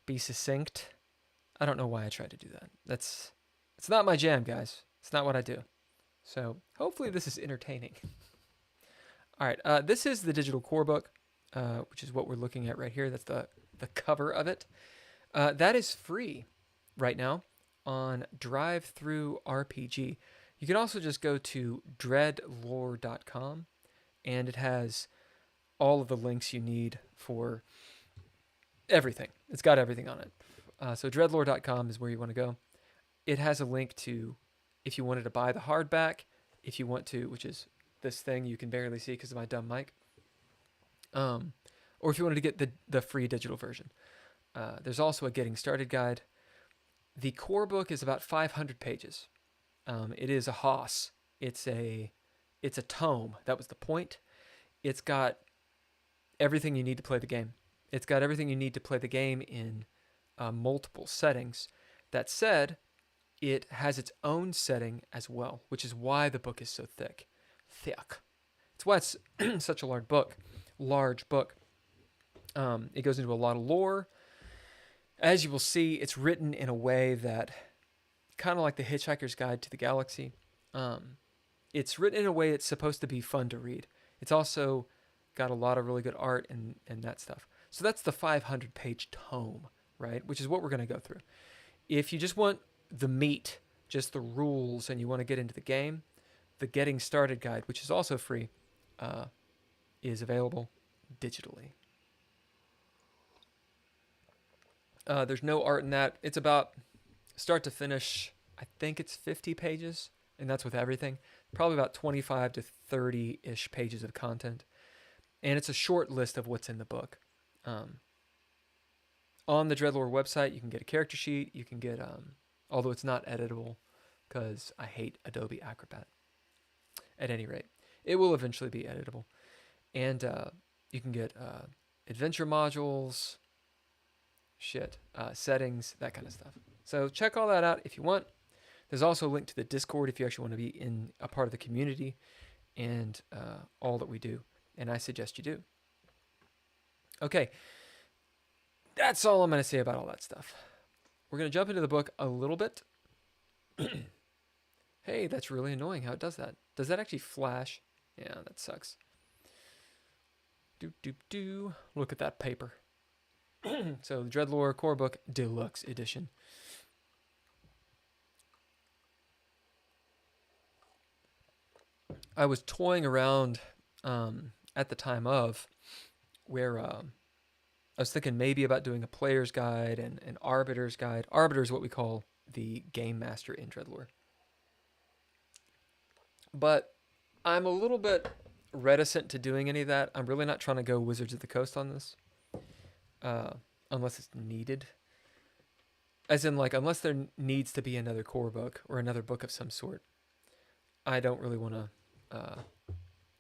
be succinct. I don't know why I tried to do that. It's not my jam, guys. It's not what I do. So hopefully this is entertaining. All right, this is the digital core book, which is what we're looking at right here. That's the cover of it. That is free right now on DriveThruRPG. You can also just go to DreadLore.com, and it has all of the links you need for everything. It's got everything on it. So DreadLore.com is where you want to go. It has a link to if you wanted to buy the hardback, if you want to, which is this thing you can barely see because of my dumb mic, or if you wanted to get the free digital version. There's also a getting started guide. The core book is about 500 pages. It is a hoss. It's a tome. That was the point. It's got everything you need to play the game. It's got everything you need to play the game in multiple settings. That said, it has its own setting as well, which is why the book is so thick. It's why it's such a large book. It goes into a lot of lore. As you will see, it's written in a way that, kind of like the Hitchhiker's Guide to the Galaxy, it's written in a way it's supposed to be fun to read. It's also got a lot of really good art and that stuff. So that's the 500-page tome, right? Which is what we're going to go through. If you just want the meat, just the rules, and you want to get into the game, the Getting Started Guide, which is also free, is available digitally. There's no art in that. It's about start to finish, I think it's 50 pages, and that's with everything. Probably about 25 to 30-ish pages of content. And it's a short list of what's in the book. On the DreadLore website, you can get a character sheet. You can get, although it's not editable, because I hate Adobe Acrobat. At any rate, it will eventually be editable. And you can get adventure modules, settings, that kind of stuff. So check all that out if you want. There's also a link to the Discord if you actually want to be in a part of the community and all that we do. And I suggest you do. Okay. That's all I'm going to say about all that stuff. We're going to jump into the book a little bit. Hey, that's really annoying how it does that. Does that actually flash? Yeah, that sucks. Look at that paper. So the DreadLore Core Book Deluxe Edition. I was toying around at the time of where I was thinking maybe about doing a player's guide and an arbiter's guide. Arbiter is what we call the game master in DreadLore. But I'm a little bit reticent to doing any of that. I'm really not trying to go Wizards of the Coast on this. Unless it's needed. As in, like, unless there needs to be another core book or another book of some sort. I don't really want to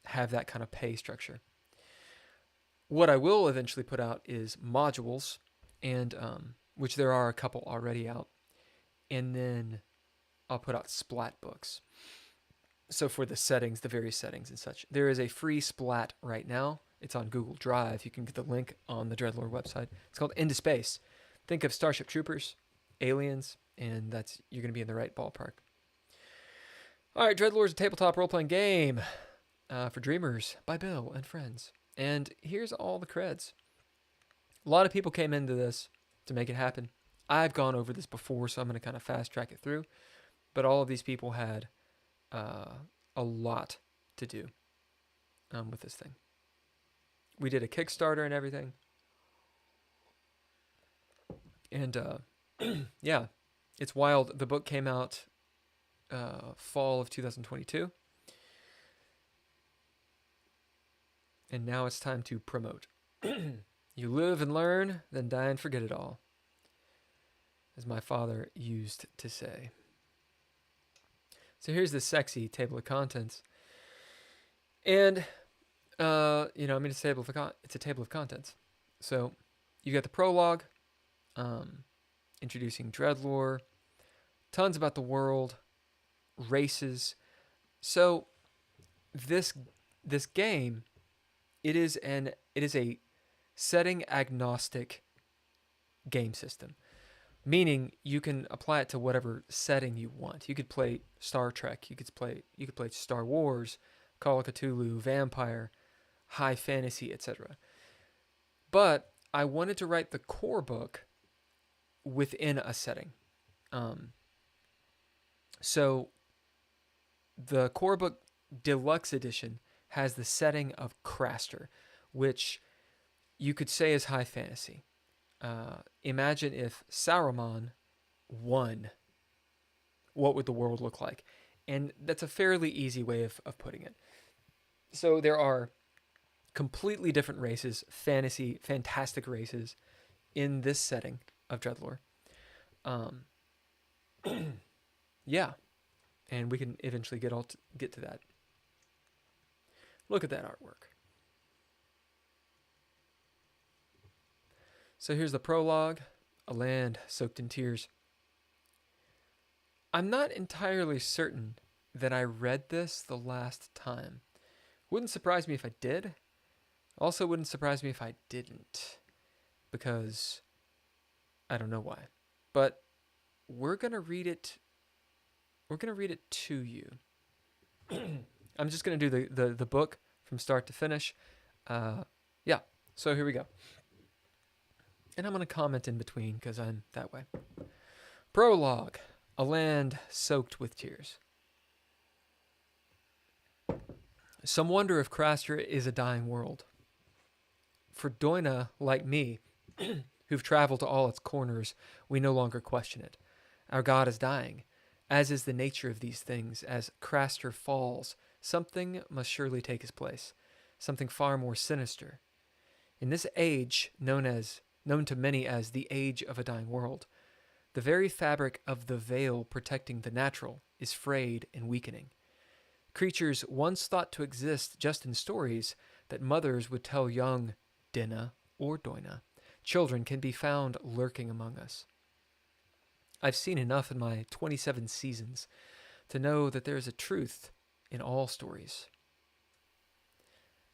have that kind of pay structure. What I will eventually put out is modules, and which there are a couple already out. And then I'll put out splat books. So for the settings, the various settings and such. There is a free splat right now. It's on Google Drive. You can get the link on the DreadLore website. It's called Into Space. Think of Starship Troopers, aliens, and you're going to be in the right ballpark. All right, DreadLore is a tabletop role-playing game for dreamers by Bill and friends. And here's all the creds. A lot of people came into this to make it happen. I've gone over this before, so I'm going to kind of fast-track it through. But all of these people had a lot to do with this thing. We did a Kickstarter and everything. And yeah, it's wild. The book came out fall of 2022. And now it's time to promote. You live and learn, then die and forget it all. As my father used to say. So here's the sexy table of contents. And, it's a table of contents. So you got the prologue, introducing DreadLore, tons about the world, races. So this game, it is a setting agnostic game system, meaning you can apply it to whatever setting you want. You could play Star Trek, you could play Star Wars, Call of Cthulhu, vampire, high fantasy, etc. But I wanted to write the core book within a setting. Um, so the core book deluxe edition has the setting of Craster, which you could say is high fantasy. Imagine if Saruman won, what would the world look like? And that's a fairly easy way of putting it. So there are completely different races, fantastic races in this setting of DreadLore. Um, yeah, and we can eventually get to that. Look at that artwork. So here's the prologue, a land soaked in tears. I'm not entirely certain that I read this the last time. Wouldn't surprise me if I did. Also wouldn't surprise me if I didn't, because I don't know why. But we're going to read it. We're going to read it to you. I'm just going to do the book from start to finish. Yeah, so here we go. And I'm going to comment in between because I'm that way. Prologue, a land soaked with tears. Some wonder if Craster is a dying world. For Doina, like me, who've traveled to all its corners, we no longer question it. Our god is dying, as is the nature of these things. As Craster falls, something must surely take his place, something far more sinister. In this age, known to many as the age of a dying world, the very fabric of the veil protecting the natural is frayed and weakening. Creatures once thought to exist just in stories that mothers would tell young Dinna or Doina, children can be found lurking among us. I've seen enough in my 27 seasons to know that there is a truth in all stories.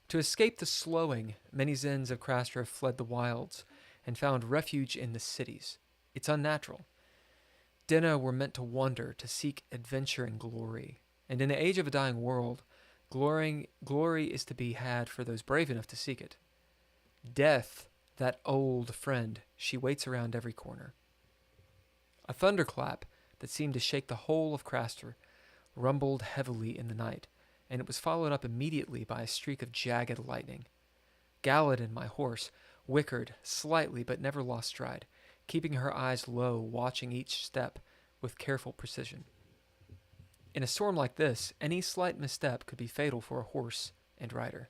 To escape the slowing, many Zens of Craster have fled the wilds and found refuge in the cities. It's unnatural. Dinna were meant to wander, to seek adventure and glory. And in the age of a dying world, glory is to be had for those brave enough to seek it. Death, that old friend, she waits around every corner. A thunderclap that seemed to shake the whole of Craster rumbled heavily in the night, and it was followed up immediately by a streak of jagged lightning. Galladin, my horse, whickered slightly but never lost stride, keeping her eyes low, watching each step with careful precision. In a storm like this, any slight misstep could be fatal for a horse and rider.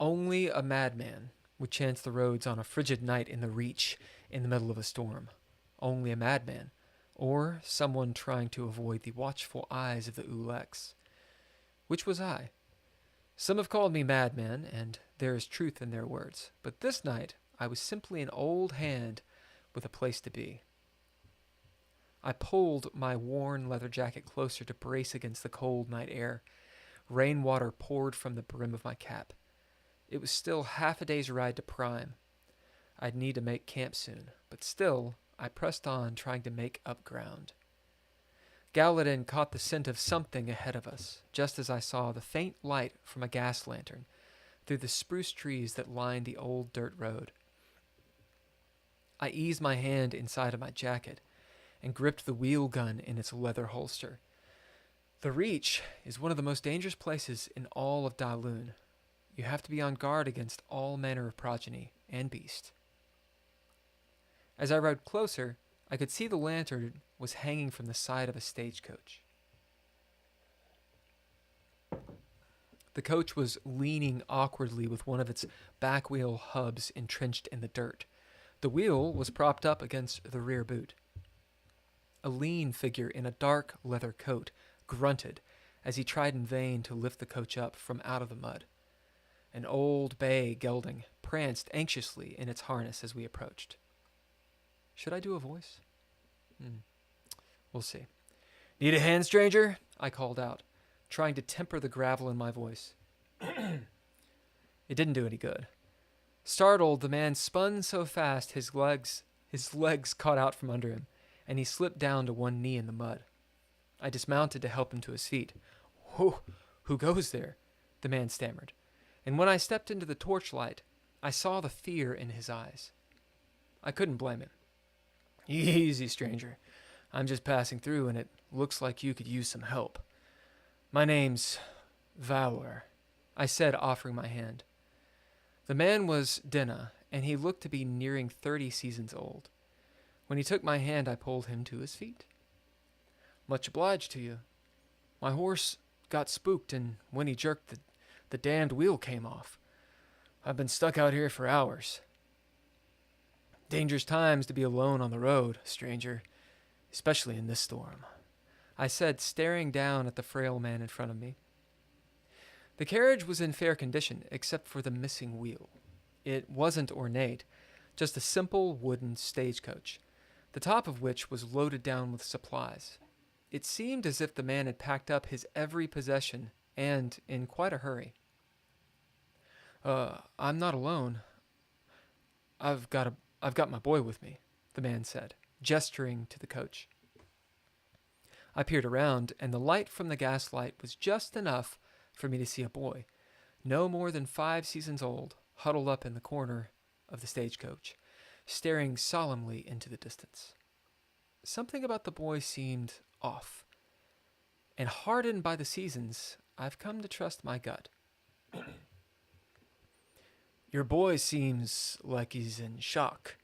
Only a madman would chance the roads on a frigid night in the Reach in the middle of a storm. Only a madman, or someone trying to avoid the watchful eyes of the Ulex. Which was I. Some have called me madman, and there is truth in their words, but this night I was simply an old hand with a place to be. I pulled my worn leather jacket closer to brace against the cold night air. Rainwater poured from the brim of my cap. It was still half a day's ride to Prime. I'd need to make camp soon, but still, I pressed on, trying to make up ground. Galladin caught the scent of something ahead of us, just as I saw the faint light from a gas lantern through the spruce trees that lined the old dirt road. I eased my hand inside of my jacket and gripped the wheel gun in its leather holster. The Reach is one of the most dangerous places in all of Daloon. You have to be on guard against all manner of progeny and beast. As I rode closer, I could see the lantern was hanging from the side of a stagecoach. The coach was leaning awkwardly with one of its back wheel hubs entrenched in the dirt. The wheel was propped up against the rear boot. A lean figure in a dark leather coat grunted as he tried in vain to lift the coach up from out of the mud. An old bay gelding pranced anxiously in its harness as we approached. Should I do a voice? We'll see. Need a hand, stranger? I called out, trying to temper the gravel in my voice. It didn't do any good. Startled, the man spun so fast his legs caught out from under him, and he slipped down to one knee in the mud. I dismounted to help him to his feet. Who goes there? The man stammered. And when I stepped into the torchlight, I saw the fear in his eyes. I couldn't blame him. Easy, stranger. I'm just passing through, and it looks like you could use some help. My name's Valor, I said, offering my hand. The man was Dinah, and he looked to be nearing 30 seasons old. When he took my hand, I pulled him to his feet. Much obliged to you. My horse got spooked, and when he jerked, the damned wheel came off. I've been stuck out here for hours. Dangerous times to be alone on the road, stranger, especially in this storm, I said, staring down at the frail man in front of me. The carriage was in fair condition, except for the missing wheel. It wasn't ornate, just a simple wooden stagecoach, the top of which was loaded down with supplies. It seemed as if the man had packed up his every possession, and in quite a hurry. I'm not alone. I've got my boy with me, the man said, gesturing to the coach. I peered around, and the light from the gaslight was just enough for me to see a boy, no more than 5 seasons old, huddled up in the corner of the stagecoach, staring solemnly into the distance. Something about the boy seemed off, and hardened by the seasons, I've come to trust my gut. Your boy seems like he's in shock.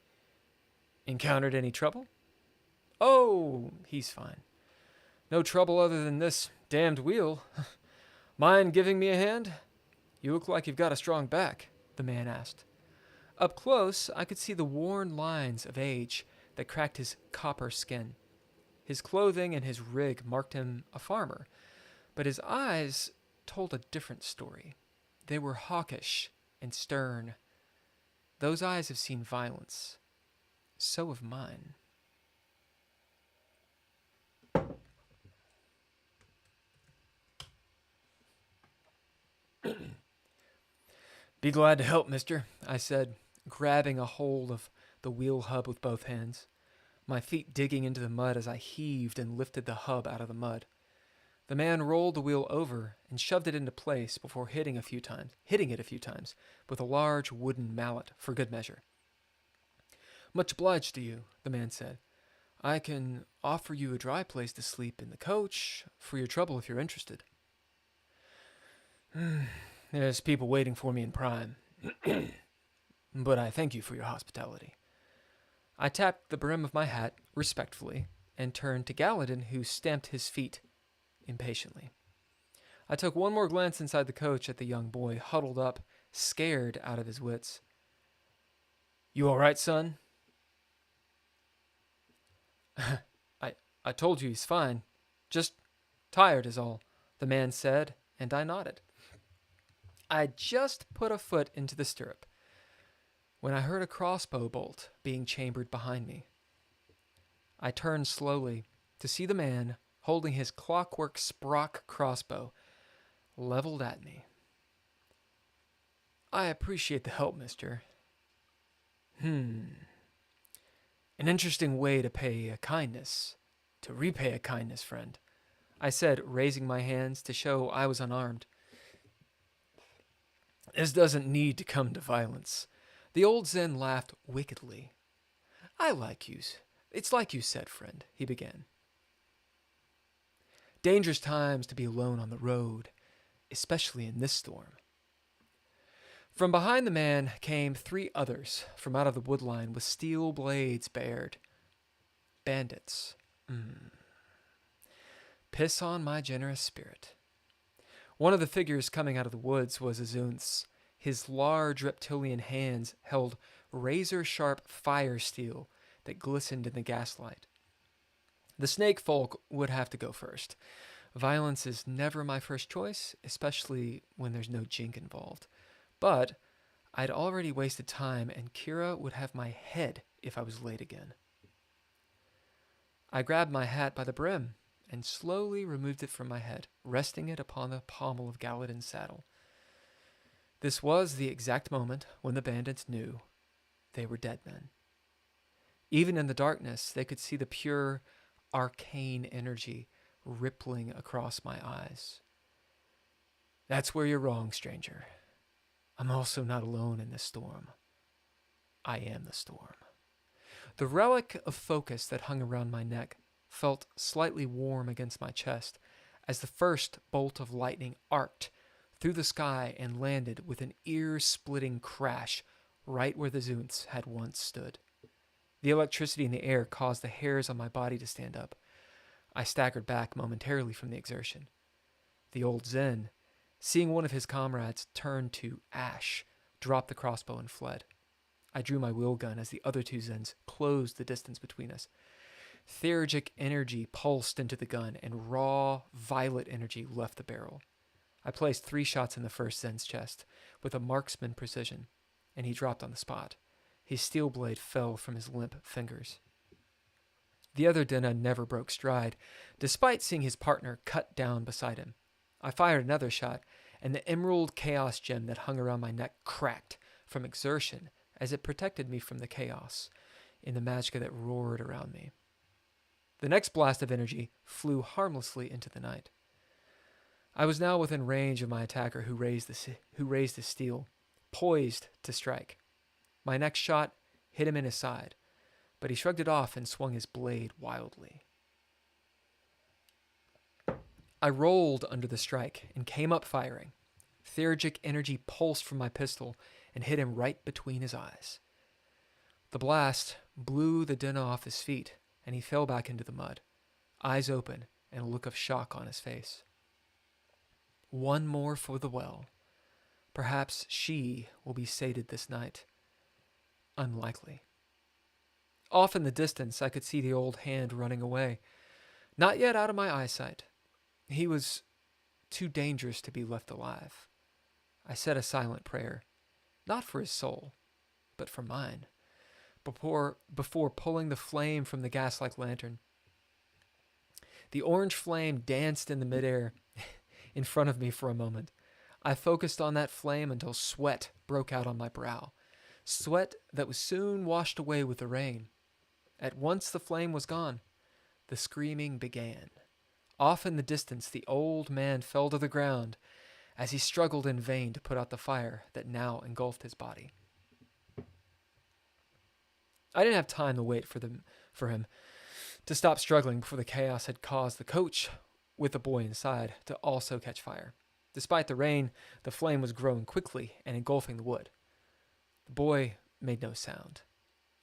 Encountered any trouble? Oh, he's fine. No trouble other than this damned wheel. Mind giving me a hand? You look like you've got a strong back, the man asked. Up close, I could see the worn lines of age that cracked his copper skin. His clothing and his rig marked him a farmer, but his eyes told a different story. They were hawkish and stern. Those eyes have seen violence. So have mine. Be glad to help, mister, I said, grabbing a hold of the wheel hub with both hands, my feet digging into the mud as I heaved and lifted the hub out of the mud. The man rolled the wheel over and shoved it into place before hitting it a few times with a large wooden mallet for good measure. Much obliged to you, the man said. I can offer you a dry place to sleep in the coach for your trouble if you're interested. There's people waiting for me in Prime, but I thank you for your hospitality. I tapped the brim of my hat respectfully and turned to Gallatin, who stamped his feet impatiently. I took one more glance inside the coach at the young boy, huddled up, scared out of his wits. You all right, son? I told you he's fine. Just tired is all, the man said, and I nodded. I just put a foot into the stirrup when I heard a crossbow bolt being chambered behind me. I turned slowly to see the man holding his clockwork Sprock crossbow leveled at me. I appreciate the help, mister. An interesting way to repay a kindness, friend, I said, raising my hands to show I was unarmed. This doesn't need to come to violence. The old Zen laughed wickedly. I like you. It's like you said, friend, he began. Dangerous times to be alone on the road, especially in this storm. From behind the man came 3 others from out of the woodline with steel blades bared. Bandits. Piss on my generous spirit. One of the figures coming out of the woods was Azunth's. His large reptilian hands held razor-sharp fire steel that glistened in the gaslight. The snake folk would have to go first. Violence is never my first choice, especially when there's no jink involved. But I'd already wasted time, and Kira would have my head if I was late again. I grabbed my hat by the brim and slowly removed it from my head, resting it upon the pommel of Gallatin's saddle. This was the exact moment when the bandits knew they were dead men. Even in the darkness, they could see the pure, arcane energy rippling across my eyes. That's where you're wrong, stranger. I'm also not alone in this storm. I am the storm. The relic of focus that hung around my neck felt slightly warm against my chest as the first bolt of lightning arced through the sky and landed with an ear-splitting crash right where the Zunts had once stood. The electricity in the air caused the hairs on my body to stand up. I staggered back momentarily from the exertion. The old Zen, seeing one of his comrades turn to ash, dropped the crossbow and fled. I drew my wheel gun as the other two Zens closed the distance between us. Thergic energy pulsed into the gun, and raw, violet energy left the barrel. I placed 3 shots in the first Zen's chest with a marksman precision, and he dropped on the spot. His steel blade fell from his limp fingers. The other Denna never broke stride, despite seeing his partner cut down beside him. I fired another shot, and the emerald chaos gem that hung around my neck cracked from exertion as it protected me from the chaos in the magicka that roared around me. The next blast of energy flew harmlessly into the night. I was now within range of my attacker who raised his steel, poised to strike. My next shot hit him in his side, but he shrugged it off and swung his blade wildly. I rolled under the strike and came up firing. Thergic energy pulsed from my pistol and hit him right between his eyes. The blast blew the Denna off his feet, and he fell back into the mud, eyes open and a look of shock on his face. One more for the well. Perhaps she will be sated this night. Unlikely. Off in the distance, I could see the old hand running away, not yet out of my eyesight. He was too dangerous to be left alive. I said a silent prayer, not for his soul, but for mine, before pulling the flame from the gas-like lantern. The orange flame danced in the midair in front of me for a moment. I focused on that flame until sweat broke out on my brow, sweat that was soon washed away with the rain. At once the flame was gone. The screaming began. Off in the distance, the old man fell to the ground as he struggled in vain to put out the fire that now engulfed his body. I didn't have time to wait for him to stop struggling before the chaos had caused the coach with the boy inside to also catch fire. Despite the rain, the flame was growing quickly and engulfing the wood. The boy made no sound.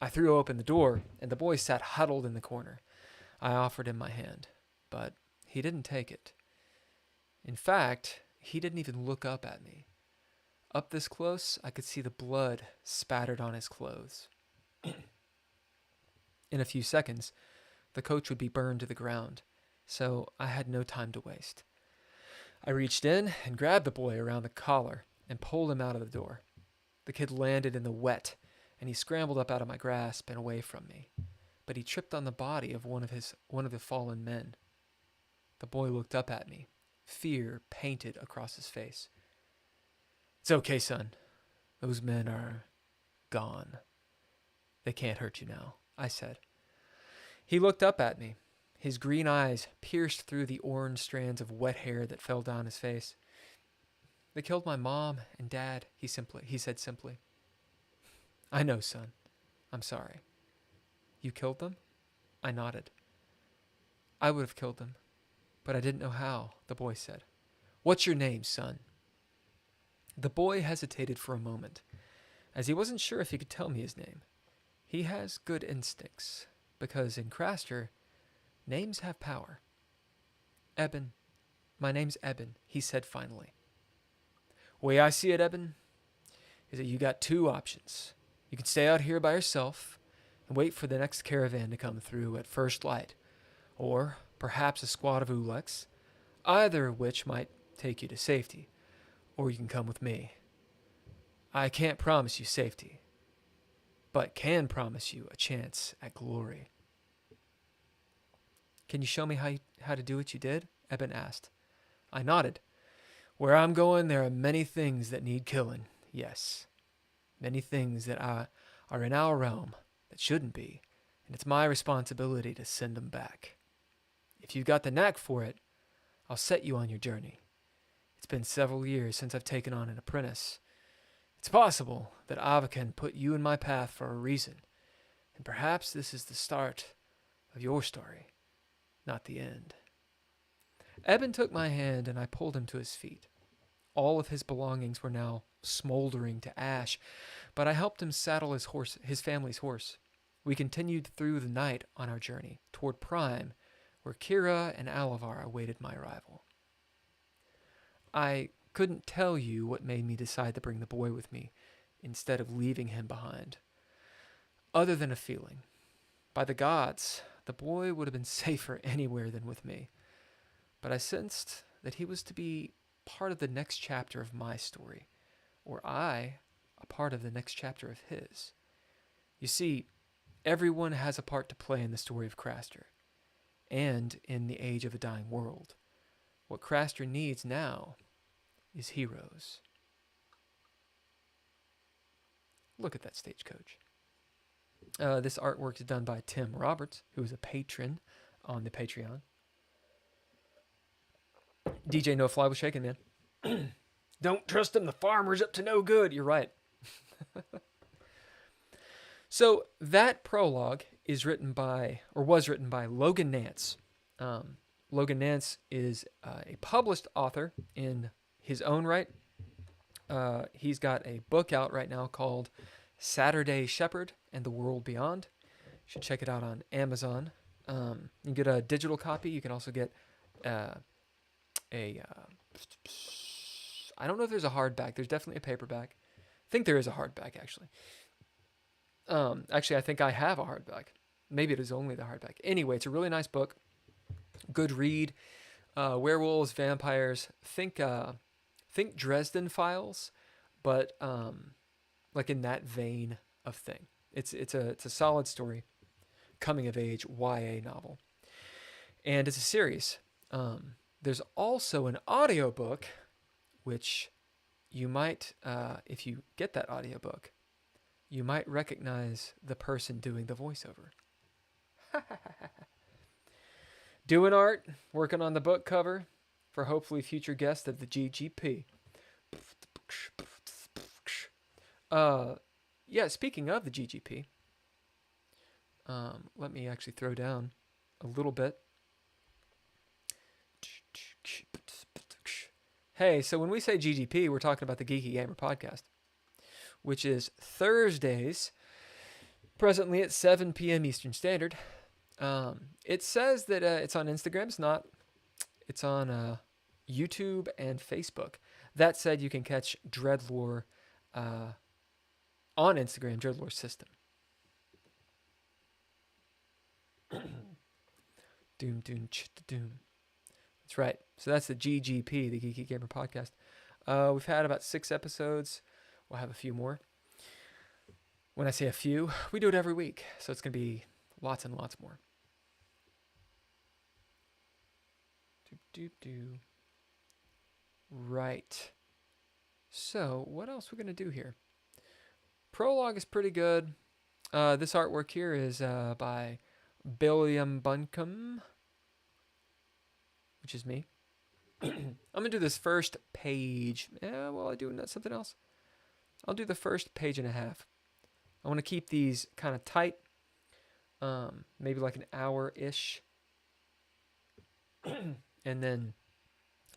I threw open the door, and the boy sat huddled in the corner. I offered him my hand, but he didn't take it. In fact, he didn't even look up at me. Up this close, I could see the blood spattered on his clothes. In a few seconds, the coach would be burned to the ground, so I had no time to waste. I reached in and grabbed the boy around the collar and pulled him out of the door. The kid landed in the wet, and he scrambled up out of my grasp and away from me, but he tripped on the body of one of the fallen men. The boy looked up at me, fear painted across his face. "It's okay, son. Those men are gone. They can't hurt you now," I said. He looked up at me. His green eyes pierced through the orange strands of wet hair that fell down his face. "They killed my mom and dad," he said simply. "I know, son. I'm sorry." "You killed them?" I nodded. "I would have killed them, but I didn't know how," the boy said. "What's your name, son?" The boy hesitated for a moment, as he wasn't sure if he could tell me his name. He has good instincts, because in Craster, names have power. "Eben. My name's Eben," he said finally. "Way I see it, Eben, is that you got 2 options. You can stay out here by yourself and wait for the next caravan to come through at first light, or perhaps a squad of Uleks, either of which might take you to safety, or you can come with me. I can't promise you safety, but can promise you a chance at glory." "Can you show me how to do what you did?" Eben asked. I nodded. Where I'm going, there are many things that need killing. Yes, many things that are in our realm that shouldn't be, and it's my responsibility to send them back. If you've got the knack for it, I'll set you on your journey. It's been several years since I've taken on an apprentice. It's possible that Avakan put you in my path for a reason, and perhaps this is the start of your story, not the end. Eben took my hand and I pulled him to his feet. All of his belongings were now smoldering to ash, but I helped him saddle his family's horse. We continued through the night on our journey toward Prime, where Kira and Alavar awaited my arrival. I couldn't tell you what made me decide to bring the boy with me instead of leaving him behind, other than a feeling. By the gods, the boy would have been safer anywhere than with me, but I sensed that he was to be part of the next chapter of my story, or I a part of the next chapter of his. You see, everyone has a part to play in the story of Craster, and in the age of a dying world. What Craster needs now is heroes. Look at that stagecoach. This artwork is done by Tim Roberts, who is a patron on the Patreon. DJ No Fly was shaking, man. Don't trust him. The farmer's up to no good. You're right. So that prologue is written by, or was written by, Logan Nance. Logan Nance is a published author in his own right. He's got a book out right now called Saturday Shepherd and the World Beyond. You should check it out on Amazon. You can get a digital copy. You can also get I don't know if there's a hardback. There's definitely a paperback. I think there is a hardback, actually. Actually, I think I have a hardback. Maybe it is only the hardback. Anyway, it's a really nice book. Good read. Werewolves, vampires. Think Dresden Files, but like in that vein of thing. It's a solid story, coming of age YA novel, and it's a series. There's also an audiobook, which you might, if you get that audiobook, you might recognize the person doing the voiceover. Doing art, working on the book cover for hopefully future guests of the GGP. Yeah, speaking of the GGP, let me actually throw down a little bit. Hey, so when we say GGP, we're talking about the Geeky Gamer Podcast, which is Thursdays, presently at 7 p.m. Eastern Standard. It says that it's on Instagram. It's not. It's on YouTube and Facebook. That said, you can catch DreadLore on Instagram, DreadLore System. Doom, doom, doom. That's right. So that's the GGP, the Geeky Gamer Podcast. We've had about 6 episodes. We'll have a few more. When I say a few, we do it every week. So it's going to be lots and lots more. Right. So what else we're going to do here? Prologue is pretty good. This artwork here is by Billiam Bunkum, which is me. I'm going to do this first page. Well, I do something else. I'll do the first page and a half. I want to keep these kind of tight. Maybe like an hour-ish. And then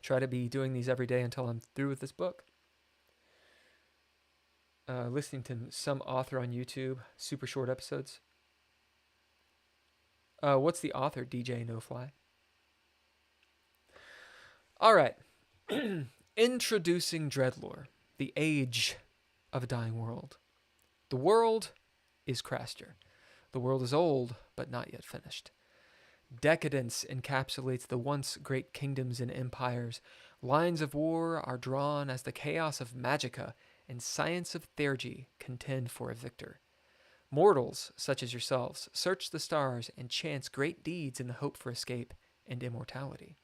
try to be doing these every day until I'm through with this book. Listening to some author on YouTube, super short episodes. What's the author, DJ No Fly? All right. Introducing DreadLore, the age of a dying world. The world is Craster. The world is old, but not yet finished. Decadence encapsulates the once great kingdoms and empires. Lines of war are drawn as the chaos of magicka and science of ttrpg contend for a victor. Mortals, such as yourselves, search the stars and chance great deeds in the hope for escape and immortality.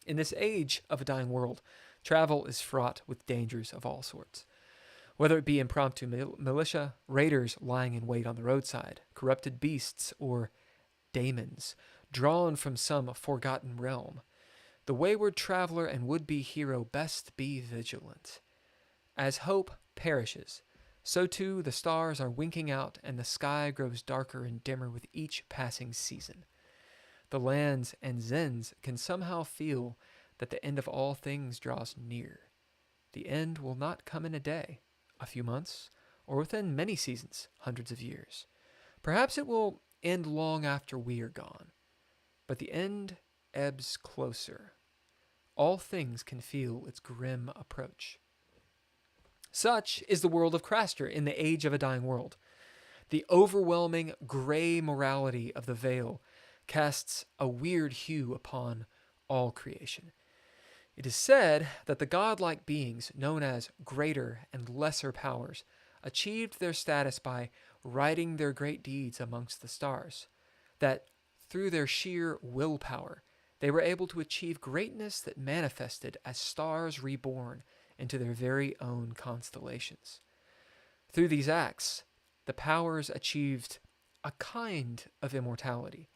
In this age of a dying world, Travel is fraught with dangers of all sorts. Whether it be impromptu militia, raiders lying in wait on the roadside, corrupted beasts, or daemons drawn from some forgotten realm, the wayward traveler and would-be hero best be vigilant. As hope perishes, so too the stars are winking out and the sky grows darker and dimmer with each passing season. The lands and Zens can somehow feel that the end of all things draws near. The end will not come in a day, a few months, or within many seasons, hundreds of years. Perhaps it will end long after we are gone. But the end ebbs closer. All things can feel its grim approach. Such is the world of Craster in the age of a dying world. The overwhelming gray morality of the Veil casts a weird hue upon all creation. It is said that the godlike beings known as greater and lesser powers achieved their status by writing their great deeds amongst the stars, that through their sheer willpower they were able to achieve greatness that manifested as stars reborn into their very own constellations. Through these acts, the powers achieved a kind of immortality,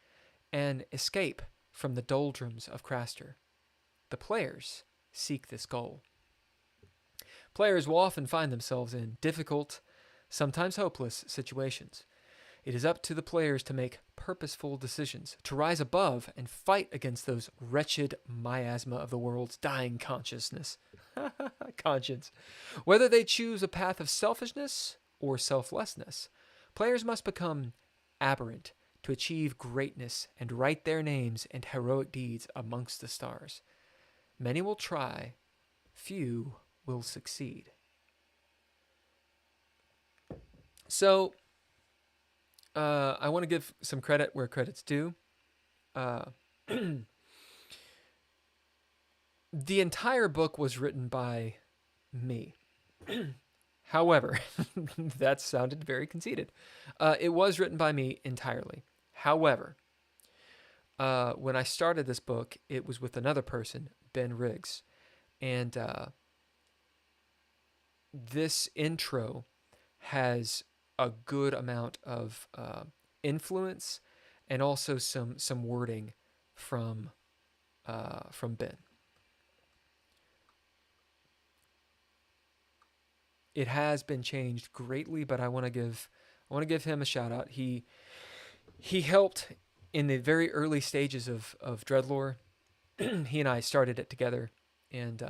an escape from the doldrums of Craster. The players seek this goal. Players will often find themselves in difficult, sometimes hopeless situations. It is up to the players to make purposeful decisions, to rise above and fight against those wretched miasma of the world's dying consciousness. Conscience. Whether they choose a path of selfishness or selflessness, players must become aberrant to achieve greatness and write their names and heroic deeds amongst the stars. Many will try, few will succeed. So, I want to give some credit where credit's due. The entire book was written by me. However, that sounded very conceited. It was written by me entirely. However, when I started this book, it was with another person, Ben Riggs. And this intro has a good amount of influence and also some wording from Ben. It has been changed greatly, but I want to give him a shout out. He helped in the very early stages of DreadLore. He and I started it together, and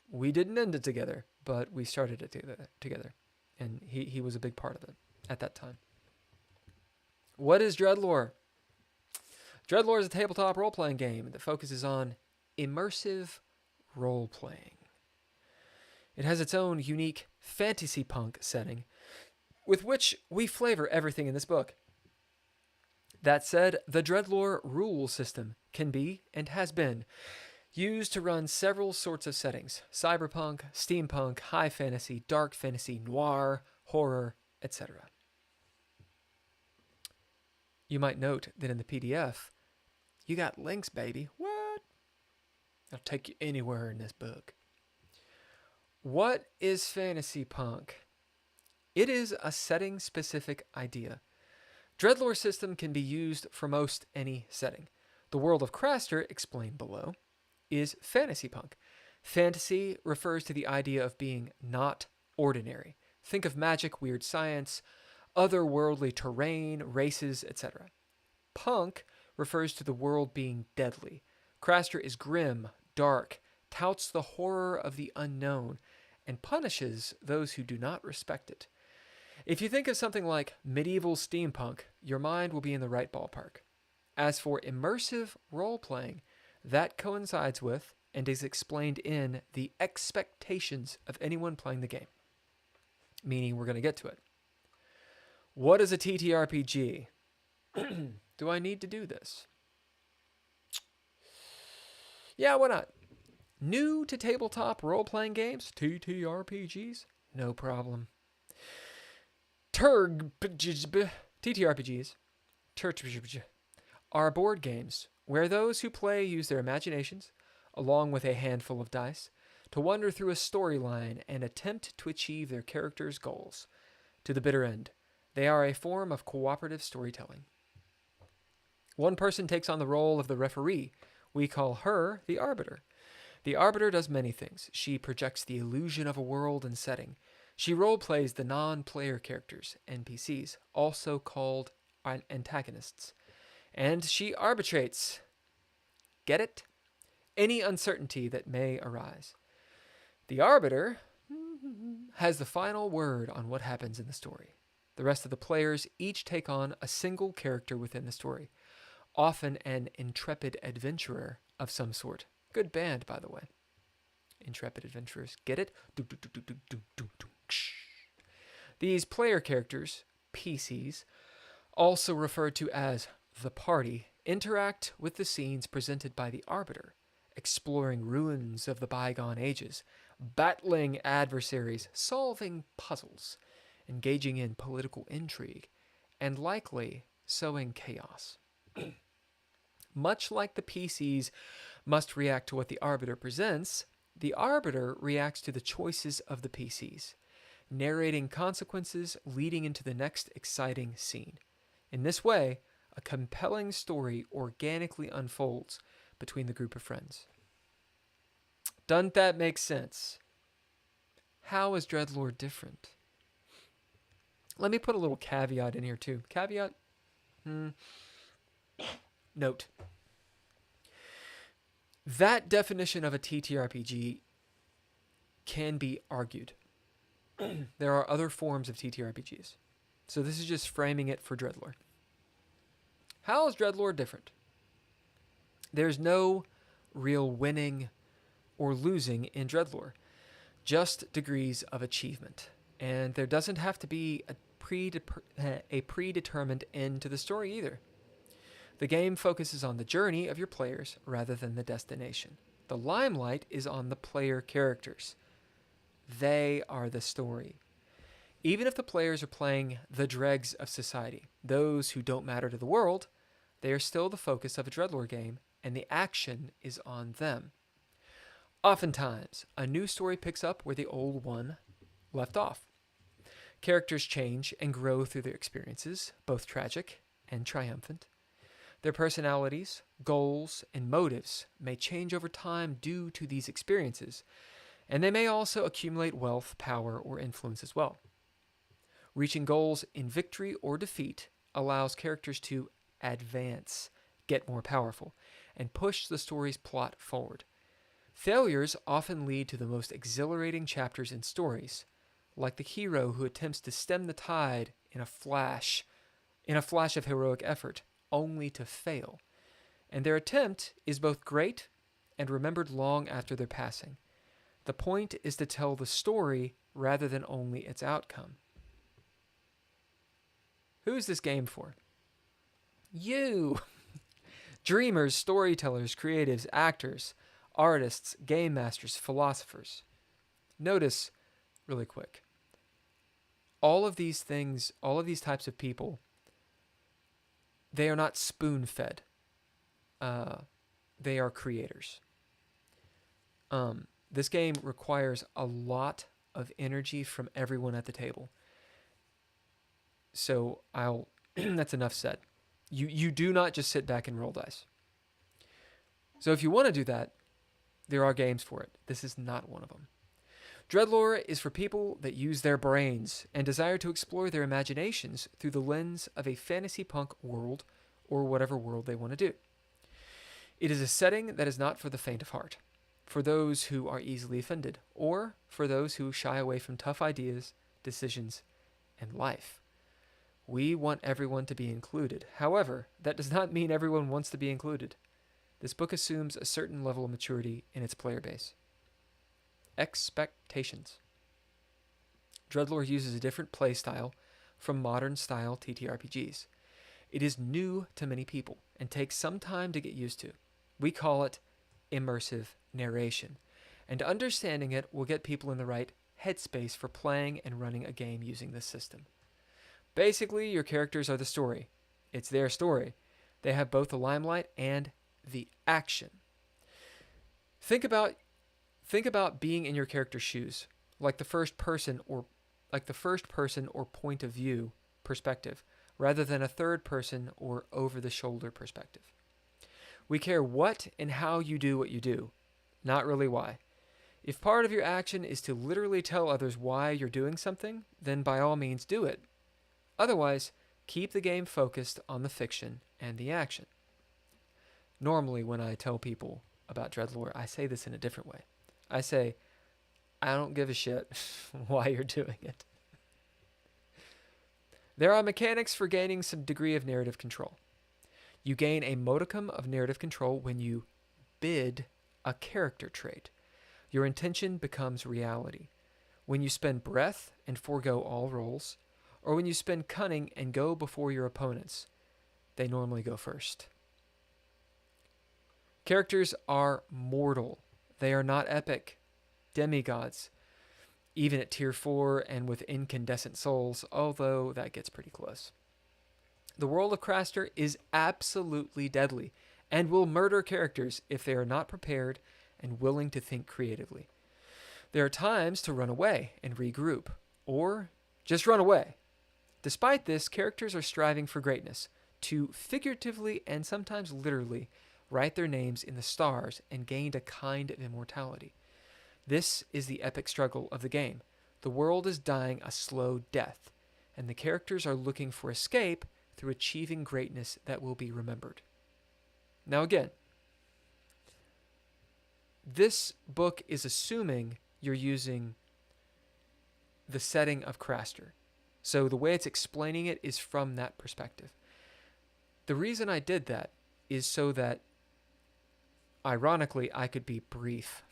we didn't end it together, but we started it together, and he was a big part of it at that time. What is DreadLore? DreadLore is a tabletop role-playing game that focuses on immersive role-playing. It has its own unique fantasy punk setting, with which we flavor everything in this book. That said, the DreadLore rule system can be, and has been, used to run several sorts of settings: cyberpunk, steampunk, high fantasy, dark fantasy, noir, horror, etc. You might note that in the PDF, you got links, baby. What? I'll take you anywhere in this book. What is fantasy punk? It is a setting-specific idea. DreadLore system can be used for most any setting. The world of Craster, explained below, is fantasy punk. Fantasy refers to the idea of being not ordinary. Think of magic, weird science, otherworldly terrain, races, etc. Punk refers to the world being deadly. Craster is grim, dark, touts the horror of the unknown, and punishes those who do not respect it. If you think of something like medieval steampunk, your mind will be in the right ballpark. As for immersive role-playing, that coincides with and is explained in the expectations of anyone playing the game. Meaning we're going to get to it. What is a ttrpg? Do I need to do this? Yeah, why not? New to tabletop role-playing games, TTRPGs? No problem. TTRPGs are board games where those who play use their imaginations, along with a handful of dice, to wander through a storyline and attempt to achieve their character's goals to the bitter end. They are a form of cooperative storytelling. One person takes on the role of the referee. We call her the arbiter. The arbiter does many things. She projects the illusion of a world and setting. She roleplays the non-player characters, NPCs, also called antagonists. And she arbitrates. Get it? Any uncertainty that may arise. The arbiter has the final word on what happens in the story. The rest of the players each take on a single character within the story, often an intrepid adventurer of some sort. Good band, by the way. Intrepid adventurers. Get it? These player characters, PCs, also referred to as the party, interact with the scenes presented by the arbiter, exploring ruins of the bygone ages, battling adversaries, solving puzzles, engaging in political intrigue, and likely sowing chaos. Much like the PCs must react to what the arbiter presents, the arbiter reacts to the choices of the PCs, narrating consequences leading into the next exciting scene. In this way, a compelling story organically unfolds between the group of friends. Doesn't that make sense? How is DreadLore different? Let me put a little caveat in here too. Caveat? Note. That definition of a TTRPG can be argued. There are other forms of TTRPGs. So this is just framing it for DreadLore. How is DreadLore different? There's no real winning or losing in DreadLore, just degrees of achievement. And there doesn't have to be a predetermined end to the story either. The game focuses on the journey of your players rather than the destination. The limelight is on the player characters. They are the story. Even if the players are playing the dregs of society, those who don't matter to the world, they are still the focus of a DreadLore game, and the action is on them. Oftentimes, a new story picks up where the old one left off. Characters change and grow through their experiences, both tragic and triumphant. Their personalities, goals, and motives may change over time due to these experiences, and they may also accumulate wealth, power, or influence as well. Reaching goals in victory or defeat allows characters to advance, get more powerful, and push the story's plot forward. Failures often lead to the most exhilarating chapters in stories, like the hero who attempts to stem the tide in a flash of heroic effort, only to fail. And their attempt is both great and remembered long after their passing. The point is to tell the story rather than only its outcome. Who's this game for? You! Dreamers, storytellers, creatives, actors, artists, game masters, philosophers. Notice, really quick, all of these things, all of these types of people, they are not spoon-fed. They are creators. This game requires a lot of energy from everyone at the table. So that's enough said. You do not just sit back and roll dice. So if you want to do that, there are games for it. This is not one of them. DreadLore is for people that use their brains and desire to explore their imaginations through the lens of a fantasy punk world or whatever world they want to do. It is a setting that is not for the faint of heart, for those who are easily offended, or for those who shy away from tough ideas, decisions, and life. We want everyone to be included. However, that does not mean everyone wants to be included. This book assumes a certain level of maturity in its player base. Expectations. DreadLore uses a different play style from modern-style TTRPGs. It is new to many people and takes some time to get used to. We call it immersive narration, and understanding it will get people in the right headspace for playing and running a game using this system. Basically, your characters are the story. It's their story. They have both the limelight and the action. Think about Think about being in your character's shoes, like the first person or point of view perspective, rather than a third person or over the shoulder perspective. We care what and how you do what you do, not really why. If part of your action is to literally tell others why you're doing something, then by all means do it. Otherwise, keep the game focused on the fiction and the action. Normally, when I tell people about DreadLore, I say this in a different way. I say, I don't give a shit why you're doing it. There are mechanics for gaining some degree of narrative control. You gain a modicum of narrative control when you bid a character trait. Your intention becomes reality. When you spend breath and forego all rolls, or when you spend cunning and go before your opponents, they normally go first. Characters are mortal. They are not epic. Demigods, even at tier 4 and with incandescent souls, although that gets pretty close. The world of Craster is absolutely deadly and will murder characters if they are not prepared and willing to think creatively. There are times to run away and regroup, or just run away. Despite this, characters are striving for greatness, to figuratively and sometimes literally write their names in the stars and gain a kind of immortality. This is the epic struggle of the game. The world is dying a slow death, and the characters are looking for escape through achieving greatness that will be remembered. Now again, this book is assuming you're using the setting of Craster. So the way it's explaining it is from that perspective. The reason I did that is so that, ironically, I could be brief.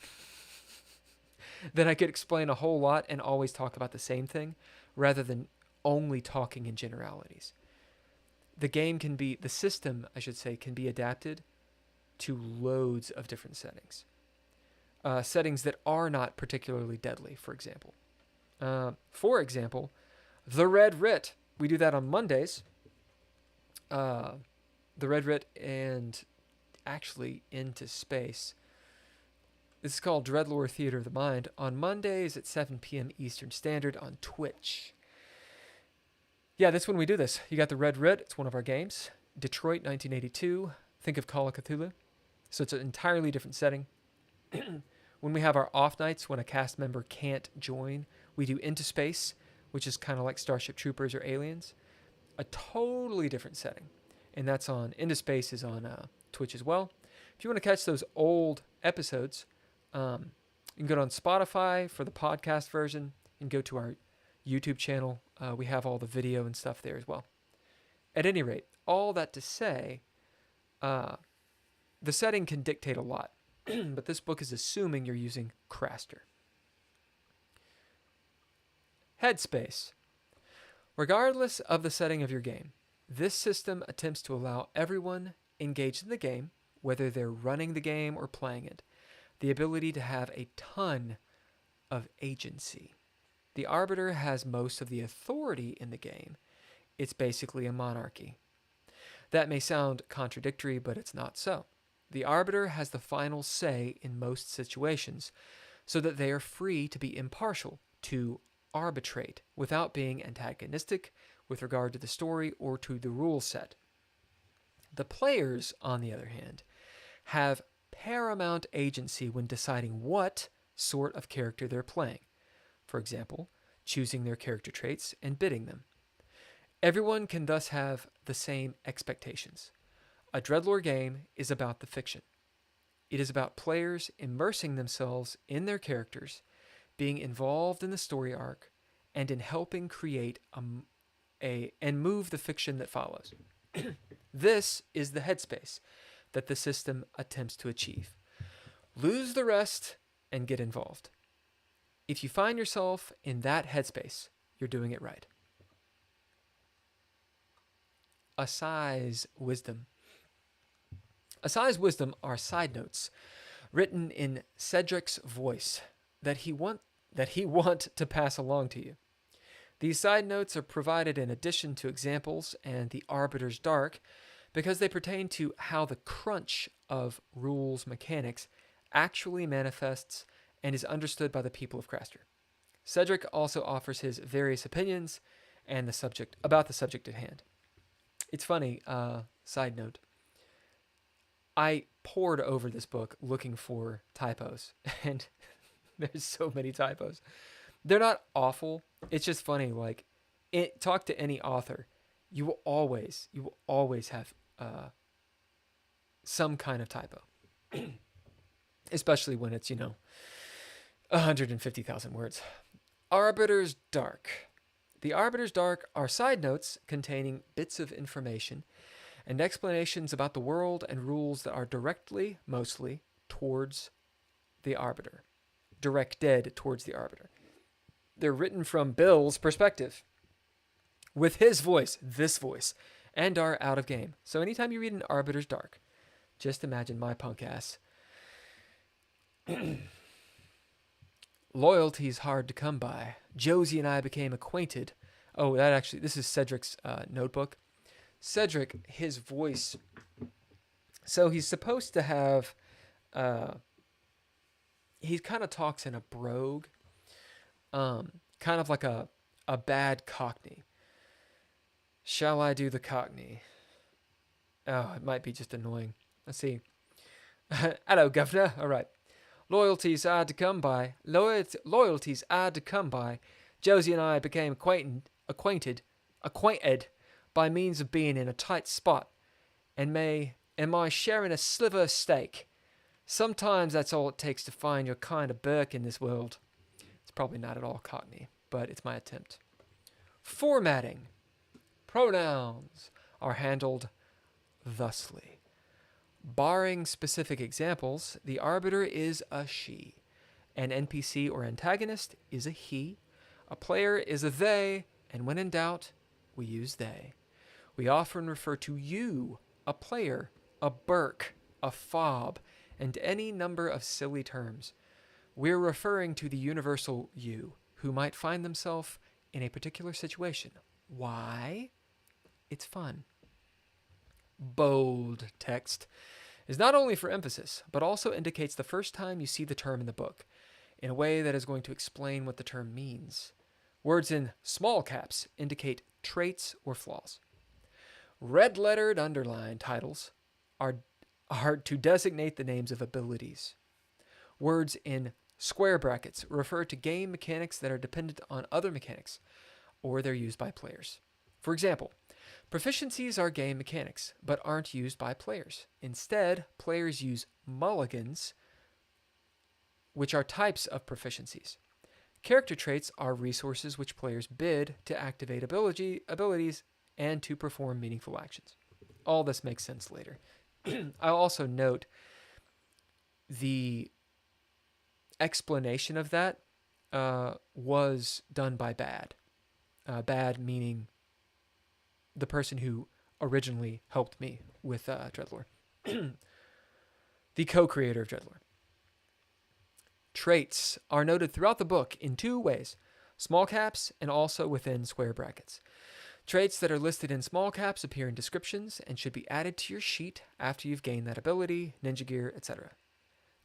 Then I could explain a whole lot and always talk about the same thing, rather than only talking in generalities. The system, I should say, can be adapted to loads of different settings. Settings that are not particularly deadly, for example. For example, the Red Writ. We do that on Mondays. The Red Writ and actually Into Space. This is called DreadLore Theater of the Mind on Mondays at 7 p.m. Eastern Standard on Twitch. Yeah, that's when we do this. You got the Red Writ. It's one of our games. Detroit, 1982. Think of Call of Cthulhu. So it's an entirely different setting. When we have our off nights, when a cast member can't join, we do Into Space, which is kind of like Starship Troopers or Aliens. A totally different setting. And that's on, Into Space is on Twitch as well. If you want to catch those old episodes, you can go on Spotify for the podcast version and go to our YouTube channel. We have all the video and stuff there as well. At any rate, all that to say, the setting can dictate a lot. But this book is assuming you're using Craster. Headspace. Regardless of the setting of your game, this system attempts to allow everyone engaged in the game, whether they're running the game or playing it, the ability to have a ton of agency. The Arbiter has most of the authority in the game. It's basically a monarchy. That may sound contradictory, but it's not so. The Arbiter has the final say in most situations, so that they are free to be impartial, to arbitrate, without being antagonistic with regard to the story or to the rule set. The players, on the other hand, have paramount agency when deciding what sort of character they're playing. For example, choosing their character traits and bidding them. Everyone can thus have the same expectations. A DreadLore game is about the fiction. It is about players immersing themselves in their characters, being involved in the story arc, and in helping create and move the fiction that follows. This is the headspace that the system attempts to achieve. Lose the rest and get involved. If you find yourself in that headspace, you're doing it right. Asai's wisdom. Asai's wisdom are side notes written in Cedric's voice that he want to pass along to you. These side notes are provided in addition to examples and the Arbiter's Dark because they pertain to how the crunch of rules mechanics actually manifests and is understood by the people of Craster. Cedric also offers his various opinions and about the subject at hand. It's funny, side note, I pored over this book looking for typos, and there's so many typos. They're not awful. It's just funny. Like, talk to any author, you will always have some kind of typo, especially when it's 150,000 words. Arbiter's Dark. The Arbiter's Dark are side notes containing bits of information and explanations about the world and rules that are mostly towards the Arbiter. Directed towards the Arbiter. They're written from Bill's perspective, with his voice, this voice, and are out of game. So anytime you read an Arbiter's Dark, just imagine my punk ass. Loyalty's hard to come by. Josie and I became acquainted. Oh, this is Cedric's notebook. Cedric, his voice. So he's supposed to have, he kind of talks in a brogue, kind of like a bad Cockney. Shall I do the Cockney? Oh, it might be just annoying. Let's see. Hello, Governor. All right. Loyalty's hard to come by. Loyalty's hard to come by. Josie and I became acquainted by means of being in a tight spot, and my sharing a sliver of steak. Sometimes that's all it takes to find your kind of Burke in this world. It's probably not at all Cockney, but it's my attempt. Formatting. Pronouns are handled thusly. Barring specific examples, the Arbiter is a she. An NPC or antagonist is a he. A player is a they, and when in doubt, we use they. We often refer to you, a player, a Burke, a fob, and any number of silly terms. We're referring to the universal you, who might find themselves in a particular situation. Why? It's fun. Bold text is not only for emphasis, but also indicates the first time you see the term in the book, in a way that is going to explain what the term means. Words in small caps indicate traits or flaws. Red-lettered underlined titles are to designate the names of abilities. Words in square brackets refer to game mechanics that are dependent on other mechanics, or they're used by players. For example, proficiencies are game mechanics, but aren't used by players. Instead, players use mulligans, which are types of proficiencies. Character traits are resources which players bid to activate abilities and to perform meaningful actions. All this makes sense later. I'll also note the explanation of that was done by Bad. Bad meaning the person who originally helped me with DreadLore. The co-creator of DreadLore. Traits are noted throughout the book in two ways, small caps and also within square brackets. Traits that are listed in small caps appear in descriptions and should be added to your sheet after you've gained that ability, ninja gear, etc.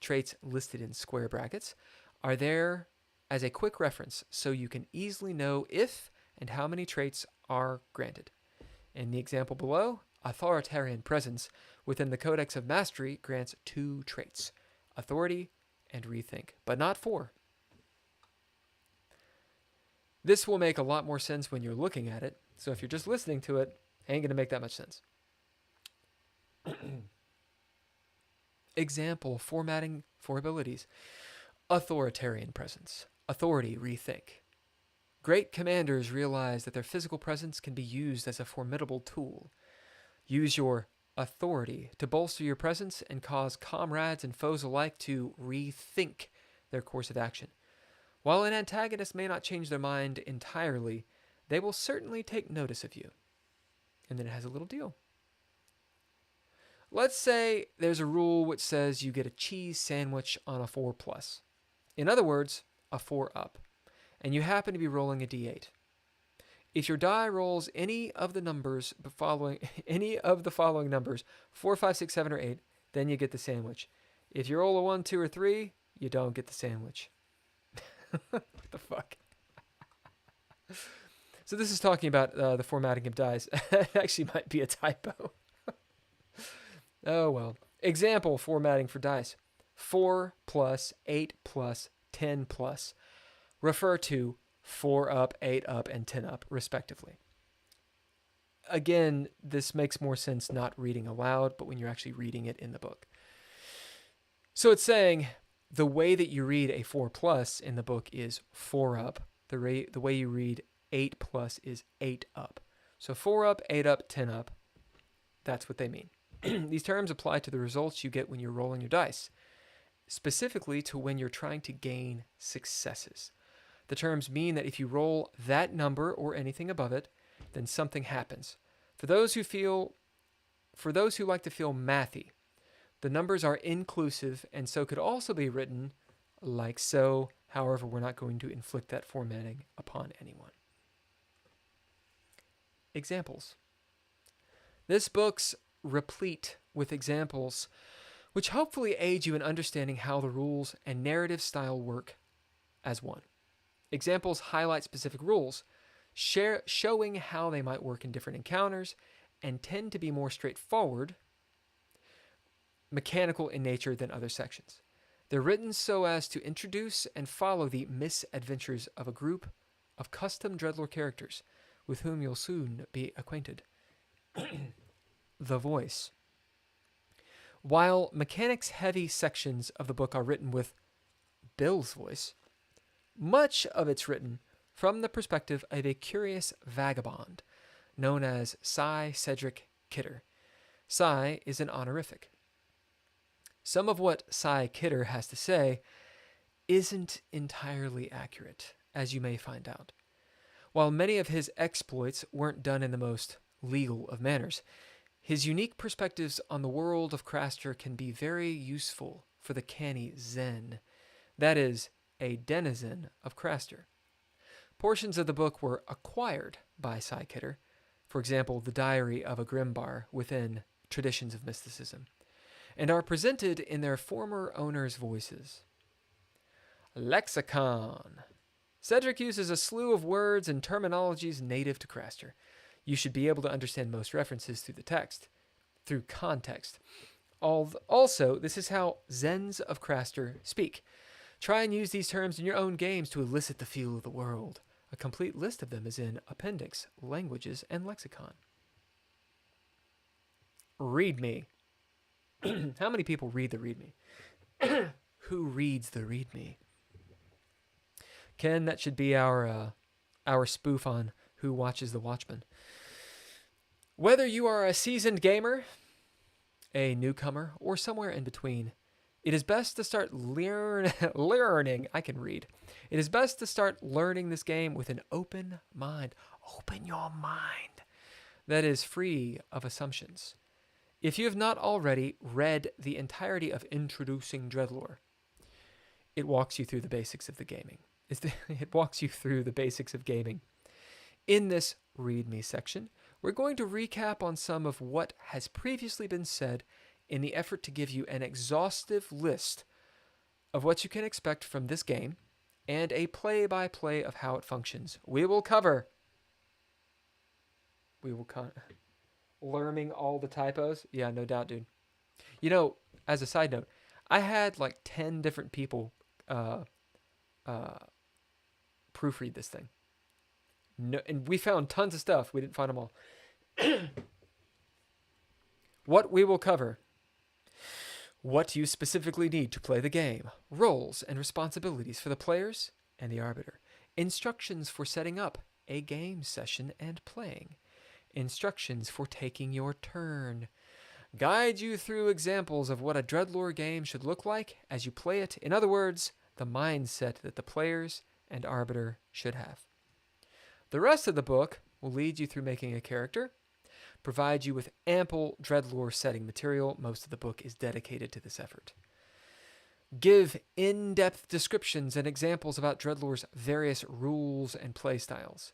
Traits listed in square brackets are there as a quick reference so you can easily know if and how many traits are granted. In the example below, authoritarian presence within the Codex of Mastery grants 2 traits, authority and rethink, but not 4. This will make a lot more sense when you're looking at it, so if you're just listening to it, it ain't going to make that much sense. Example formatting for abilities. Authoritarian presence. Authority, rethink. Great commanders realize that their physical presence can be used as a formidable tool. Use your authority to bolster your presence and cause comrades and foes alike to rethink their course of action. While an antagonist may not change their mind entirely, they will certainly take notice of you. And then it has a little deal. Let's say there's a rule which says you get a cheese sandwich on a 4+. In other words, a 4 up. And you happen to be rolling a d8. If your die rolls any of the following numbers, 4, 5, 6, 7, or 8, then you get the sandwich. If you roll a 1, 2, or 3, you don't get the sandwich. What the fuck? So this is talking about the formatting of dice. It actually might be a typo. Oh well. Example formatting for dice. 4 plus, 8 plus, 10 plus. Refer to 4 up, 8 up, and 10 up, respectively. Again, this makes more sense not reading aloud, but when you're actually reading it in the book. So it's saying the way that you read a 4 plus in the book is 4 up. The way you read 8 plus is 8 up. So 4 up, 8 up, 10 up. That's what they mean. These terms apply to the results you get when you're rolling your dice, specifically to when you're trying to gain successes. The terms mean that if you roll that number or anything above it, then something happens. For those who like to feel mathy, the numbers are inclusive and so could also be written like so. However, we're not going to inflict that formatting upon anyone. Examples. This book's replete with examples which hopefully aid you in understanding how the rules and narrative style work as one. Examples highlight specific rules, showing how they might work in different encounters, and tend to be more straightforward, mechanical in nature than other sections. They're written so as to introduce and follow the misadventures of a group of custom DreadLore characters with whom you'll soon be acquainted. The voice. While mechanics-heavy sections of the book are written with Bill's voice, much of it's written from the perspective of a curious vagabond known as Cy Cedric Kidder. Cy is an honorific. Some of what Cy Kidder has to say isn't entirely accurate, as you may find out. While many of his exploits weren't done in the most legal of manners, his unique perspectives on the world of Craster can be very useful for the canny Zen, that is, a denizen of Craster. Portions of the book were acquired by Cy Kidder, for example, the Diary of a Grimbar within Traditions of Mysticism, and are presented in their former owners' voices. Lexicon. Cedric uses a slew of words and terminologies native to Craster. You should be able to understand most references through context. Also, this is how Zens of Craster speak. Try and use these terms in your own games to elicit the feel of the world. A complete list of them is in Appendix, Languages, and Lexicon. README. How many people read the README? Who reads the README? Ken, that should be our spoof on Who Watches the Watchmen. Whether you are a seasoned gamer, a newcomer, or somewhere in between, it is best to start learning. I can read. It is best to start learning this game with an open mind. Open your mind. That is free of assumptions. If you have not already read the entirety of Introducing DreadLore, it walks you through the basics of the gaming. It walks you through the basics of gaming. In this README section, we're going to recap on some of what has previously been said in the effort to give you an exhaustive list of what you can expect from this game and a play-by-play of how it functions. We will cover learning all the typos. Yeah, no doubt, dude. You know, as a side note, I had like 10 different people proofread this thing. No, and we found tons of stuff. We didn't find them all. What we will cover. What you specifically need to play the game. Roles and responsibilities for the players and the arbiter. Instructions for setting up a game session and playing. Instructions for taking your turn. Guide you through examples of what a DreadLore game should look like as you play it. In other words, the mindset that the players and arbiter should have. The rest of the book will lead you through making a character, provide you with ample DreadLore setting material. Most of the book is dedicated to this effort. Give in-depth descriptions and examples about DreadLore's various rules and playstyles.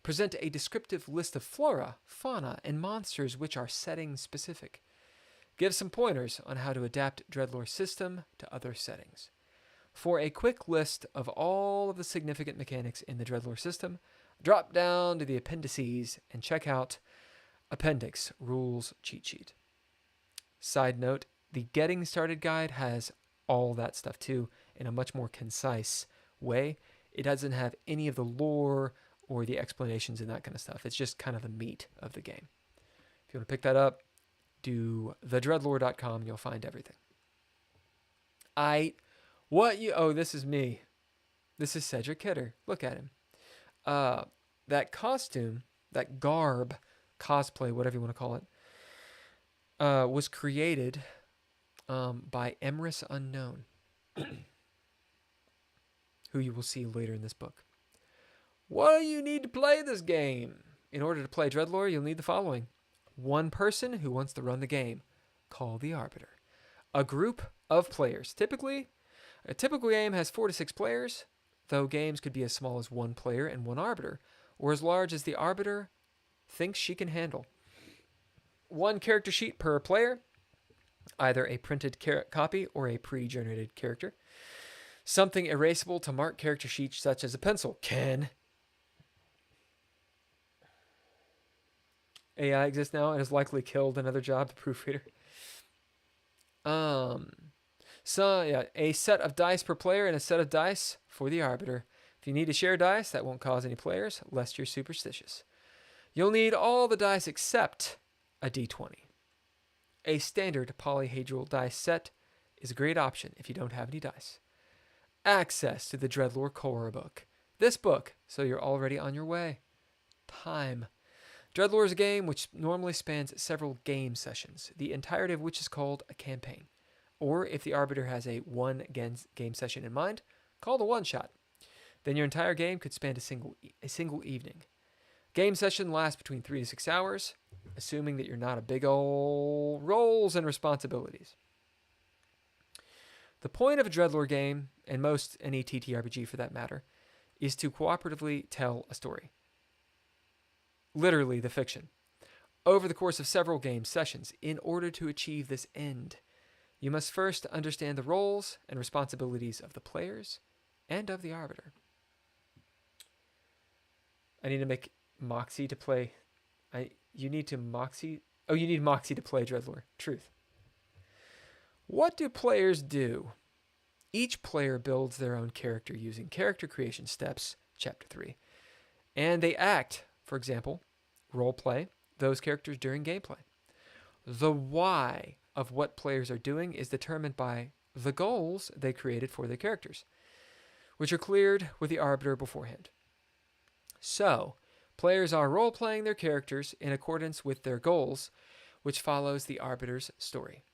Present a descriptive list of flora, fauna, and monsters which are setting specific. Give some pointers on how to adapt DreadLore's system to other settings. For a quick list of all of the significant mechanics in the DreadLore system, drop down to the appendices and check out Appendix Rules Cheat Sheet. Side note, the Getting Started guide has all that stuff too in a much more concise way. It doesn't have any of the lore or the explanations and that kind of stuff. It's just kind of the meat of the game. If you want to pick that up, do thedreadlore.com and you'll find everything. This is me. This is Cedric Kidder. Look at him. That costume, that garb, cosplay, whatever you want to call it, was created by Emrys Unknown, who you will see later in this book. What do you need to play this game? In order to play DreadLore, you'll need the following. One person who wants to run the game. Call the Arbiter. A group of players. A typical game has 4 to 6 players, though games could be as small as 1 player and 1 Arbiter, or as large as the Arbiter thinks she can handle. 1 character sheet per player, either a printed copy or a pre-generated character. Something erasable to mark character sheets, such as a pencil. AI exists now and has likely killed another job, the proofreader. A set of dice per player and a set of dice for the Arbiter. If you need to share dice, that won't cause any players, lest you're superstitious. You'll need all the dice except a d20. A standard polyhedral dice set is a great option if you don't have any dice. Access to the DreadLore Corebook. This book, so you're already on your way. Time. DreadLore is a game which normally spans several game sessions, the entirety of which is called a campaign. Or if the Arbiter has a one game session in mind, called a one-shot. Then your entire game could span a single evening. Game session lasts between 3 to 6 hours, assuming that you're not a big ol' roles and responsibilities. The point of a DreadLore game, and most any ttrpg for that matter, is to cooperatively tell a story. Literally the fiction. Over the course of several game sessions, in order to achieve this end, you must first understand the roles and responsibilities of the players and of the Arbiter. I need to make Moxie to play. You need Moxie to play DreadLore. Truth. What do players do? Each player builds their own character using character creation steps, Chapter 3. And they act, for example, roleplay those characters during gameplay. The why of what players are doing is determined by the goals they created for their characters, which are cleared with the Arbiter beforehand. So, players are role-playing their characters in accordance with their goals, which follows the Arbiter's story.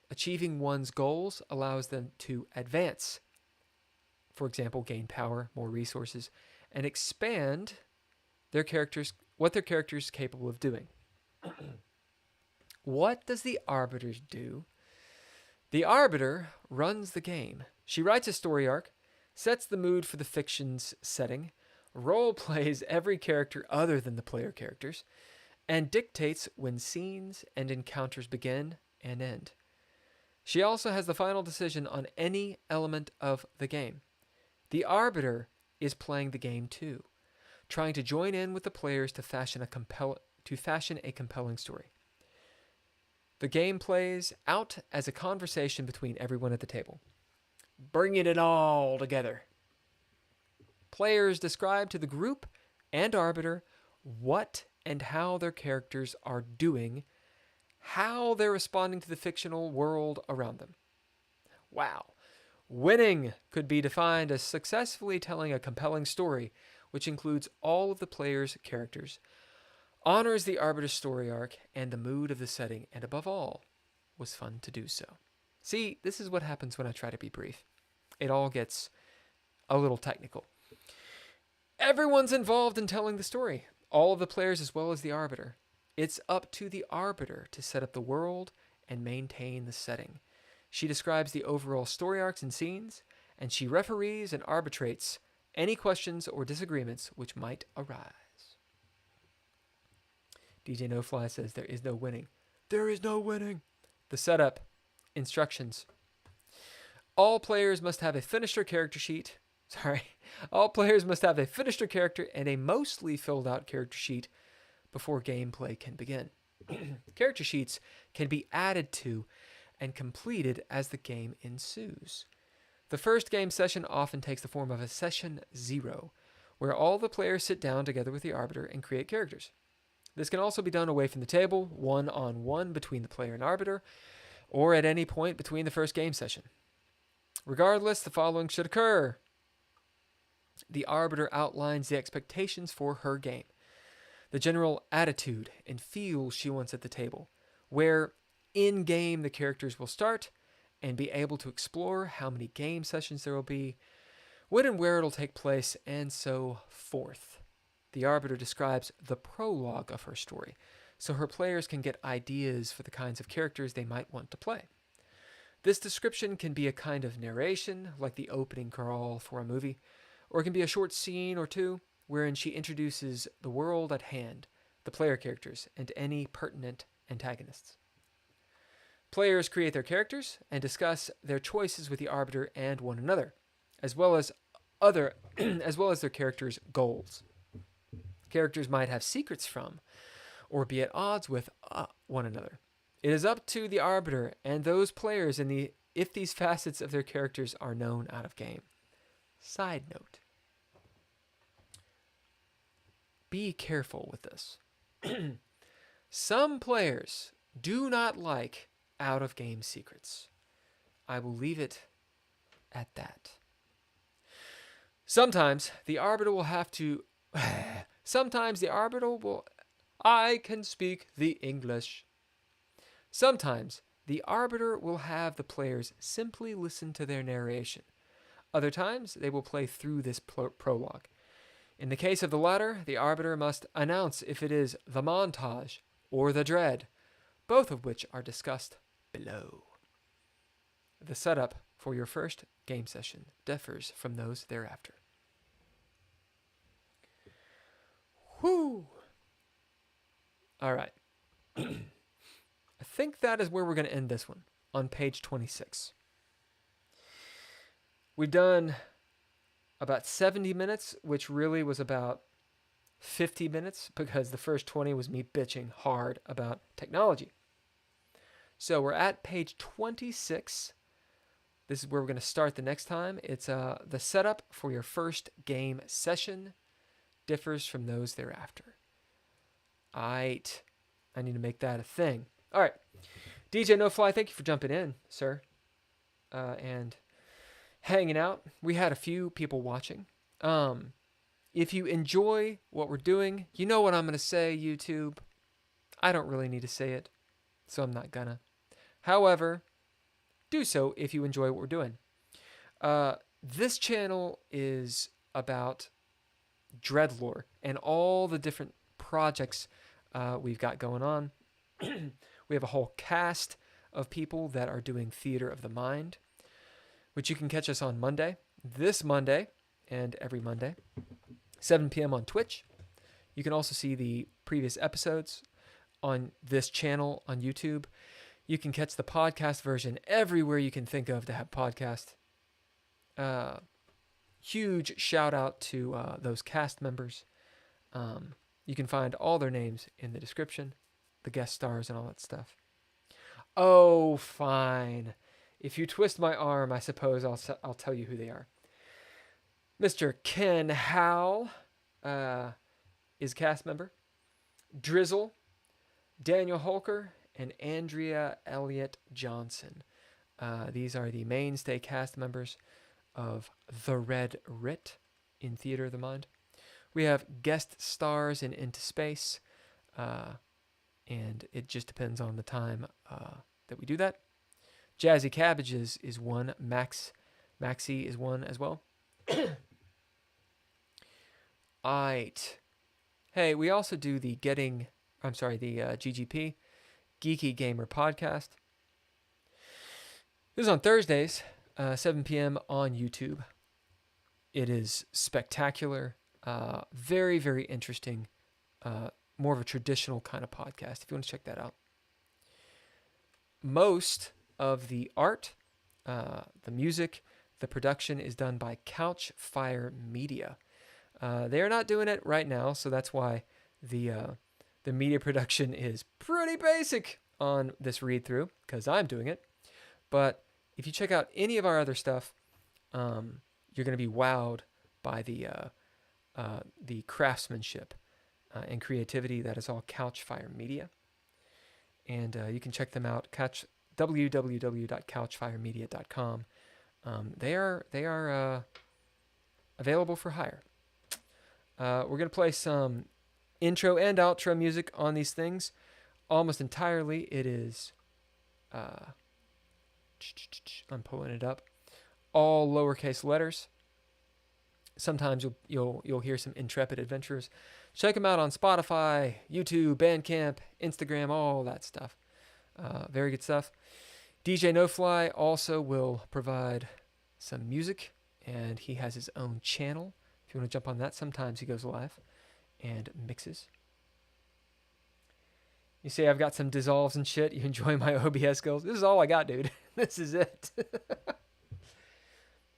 Achieving one's goals allows them to advance, for example, gain power, more resources, and expand what their character is capable of doing. What does the Arbiter do? The Arbiter runs the game. She writes a story arc, sets the mood for the fiction's setting, role plays every character other than the player characters, and dictates when scenes and encounters begin and end. She also has the final decision on any element of the game. The Arbiter is playing the game too, trying to join in with the players to fashion a compelling story. The game plays out as a conversation between everyone at the table, bringing it all together. Players describe to the group and Arbiter what and how their characters are doing, how they're responding to the fictional world around them. Wow. Winning could be defined as successfully telling a compelling story, which includes all of the players' characters, honors the Arbiter's story arc and the mood of the setting, and above all, was fun to do so. See, this is what happens when I try to be brief. It all gets a little technical. Everyone's involved in telling the story, all of the players as well as the Arbiter. It's up to the Arbiter to set up the world and maintain the setting. She describes the overall story arcs and scenes, and she referees and arbitrates any questions or disagreements which might arise. DJ No Fly says there is no winning. There is no winning. The setup. Instructions. All players must have a finisher character sheet. Sorry. All players must have a finisher character and a mostly filled out character sheet before gameplay can begin. Character sheets can be added to and completed as the game ensues. The first game session often takes the form of a session 0, where all the players sit down together with the arbiter and create characters. This can also be done away from the table, one-on-one between the player and arbiter, or at any point between the first game session. Regardless, the following should occur. The arbiter outlines the expectations for her game, the general attitude and feel she wants at the table, where in-game the characters will start, and be able to explore how many game sessions there will be, when and where it'll take place, and so forth. The arbiter describes the prologue of her story, so her players can get ideas for the kinds of characters they might want to play. This description can be a kind of narration, like the opening crawl for a movie, or it can be a short scene or two, wherein she introduces the world at hand, the player characters, and any pertinent antagonists. Players create their characters and discuss their choices with the arbiter and one another, as well as their characters' goals. Characters might have secrets from, or be at odds with one another. It is up to the arbiter and those players if these facets of their characters are known out of game. Side note: be careful with this. Some players do not like out-of-game secrets. I will leave it at that. Sometimes the arbiter will have to... Sometimes the arbiter will... I can speak the English. Sometimes the arbiter will have the players simply listen to their narration. Other times they will play through this prologue. In the case of the latter, the arbiter must announce if it is the montage or the dread, both of which are discussed below. The setup for your first game session differs from those thereafter. Whew! All right. I think that is where we're going to end this one, on page 26. We've done about 70 minutes, which really was about 50 minutes, because the first 20 was me bitching hard about technology. So we're at page 26. This is where we're going to start the next time. It's the setup for your first game session differs from those thereafter. I need to make that a thing. All right. DJ No Fly, thank you for jumping in, sir. And hanging out. We had a few people watching. If you enjoy what we're doing, you know what I'm going to say, YouTube. I don't really need to say it, so I'm not gonna. However, do so if you enjoy what we're doing. This channel is about DreadLore and all the different projects we've got going on. We have a whole cast of people that are doing Theater of the Mind, which you can catch us on Monday, this Monday, and every Monday, 7 p.m. on Twitch. You can also see the previous episodes on this channel on YouTube. You can catch the podcast version everywhere you can think of to have podcast. Huge shout out to those cast members. You can find all their names in the description, the guest stars and all that stuff. Oh, fine. If you twist my arm, I suppose I'll tell you who they are. Mr. Ken Howl is cast member. Drizzle, Daniel Holker, and Andrea Elliott-Johnson. These are the mainstay cast members of The Red Writ in Theater of the Mind. We have guest stars in Into Space, and it just depends on the time that we do that. Jazzy Cabbages is one. Maxie is one as well. Alright. Hey, we also do the GGP, Geeky Gamer Podcast. This is on Thursdays, 7 p.m. on YouTube. It is spectacular, very, very interesting, more of a traditional kind of podcast, if you want to check that out. Most of the art The music, the production is done by Couchfire Media. They are not doing it right now, so that's why the media production is pretty basic on this read through, because I'm doing it. But if you check out any of our other stuff, you're going to be wowed by the craftsmanship and creativity that is all Couchfire Media. And you can check them out, www.couchfiremedia.com. They are available for hire. We're going to play some intro and outro music on these things. Almost entirely it is, I'm pulling it up, all lowercase letters. Sometimes you'll hear some intrepid adventurers. Check them out on Spotify, YouTube, Bandcamp, Instagram, all that stuff. Very good stuff. DJ NoFly also will provide some music, and he has his own channel. If you want to jump on that, sometimes he goes live and mixes. You say I've got some dissolves and shit. You enjoy my OBS skills. This is all I got, dude. This is it.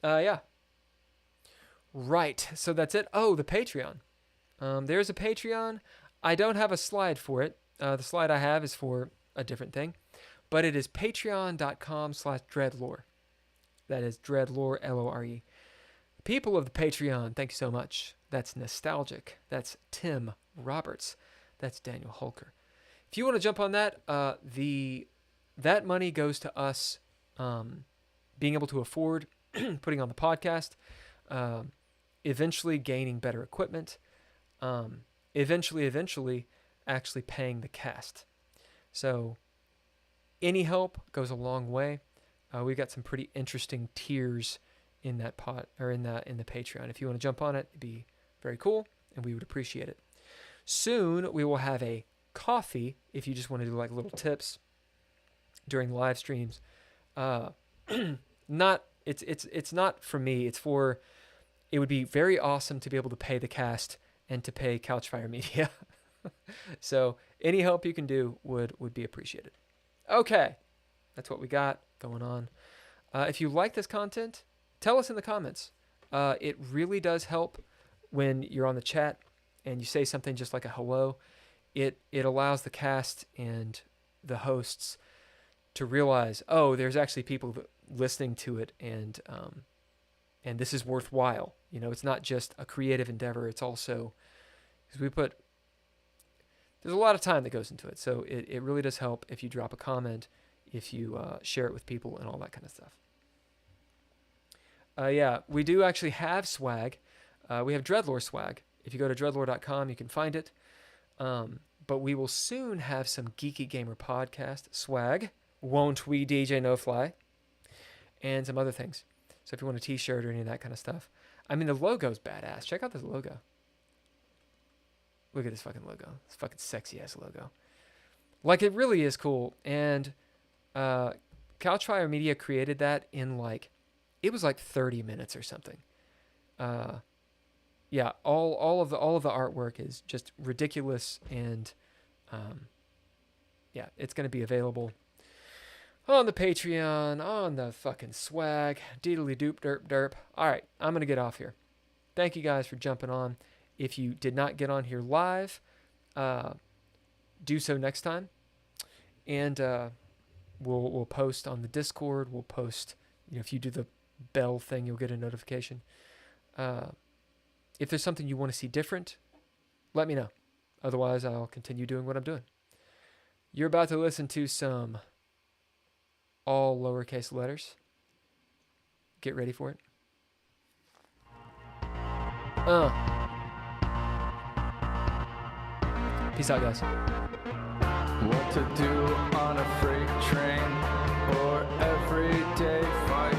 Yeah. Right. So that's it. Oh, the Patreon. There's a Patreon. I don't have a slide for it. The slide I have is for a different thing. But it is patreon.com/DreadLore. That is DreadLore, Lore. People of the Patreon, thank you so much. That's Nostalgic. That's Tim Roberts. That's Daniel Holker. If you want to jump on that, that money goes to us being able to afford putting on the podcast, eventually gaining better equipment, eventually actually paying the cast. So any help goes a long way. We've got some pretty interesting tiers in that pot, or in the Patreon. If you want to jump on it, it'd be very cool, and we would appreciate it. Soon we will have a coffee if you just want to do like little tips during live streams. It's not for me. It's for. It would be very awesome to be able to pay the cast and to pay Couchfire Media. So any help you can do would be appreciated. Okay, that's what we got going on. If you like this content, tell us in the comments. It really does help when you're on the chat and you say something just like a hello. It allows the cast and the hosts to realize, oh, there's actually people listening to it, and this is worthwhile. You know, it's not just a creative endeavor. It's also, because there's a lot of time that goes into it. So it really does help if you drop a comment, if you share it with people and all that kind of stuff. Yeah, we do actually have swag. We have DreadLore swag. If you go to dreadlore.com, you can find it. But we will soon have some Geeky Gamer podcast swag, won't we, DJ NoFly? And some other things. So if you want a t-shirt or any of that kind of stuff. I mean, the logo's badass. Check out this logo. Look at this fucking logo. This fucking sexy-ass logo. Like, it really is cool. And Couchfire Media created that in, like, it was like 30 minutes or something. Yeah, all of the artwork is just ridiculous, and yeah, it's going to be available on the Patreon, on the fucking swag, deedly doop derp derp. All right, I'm going to get off here. Thank you guys for jumping on. If you did not get on here live, do so next time, and we'll post on the Discord. We'll post, you know, if you do the bell thing, you'll get a notification. If there's something you want to see different, let me know. Otherwise, I'll continue doing what I'm doing. You're about to listen to some all lowercase letters. Get ready for it. Peace out, guys. What to do on a freight train or everyday fight?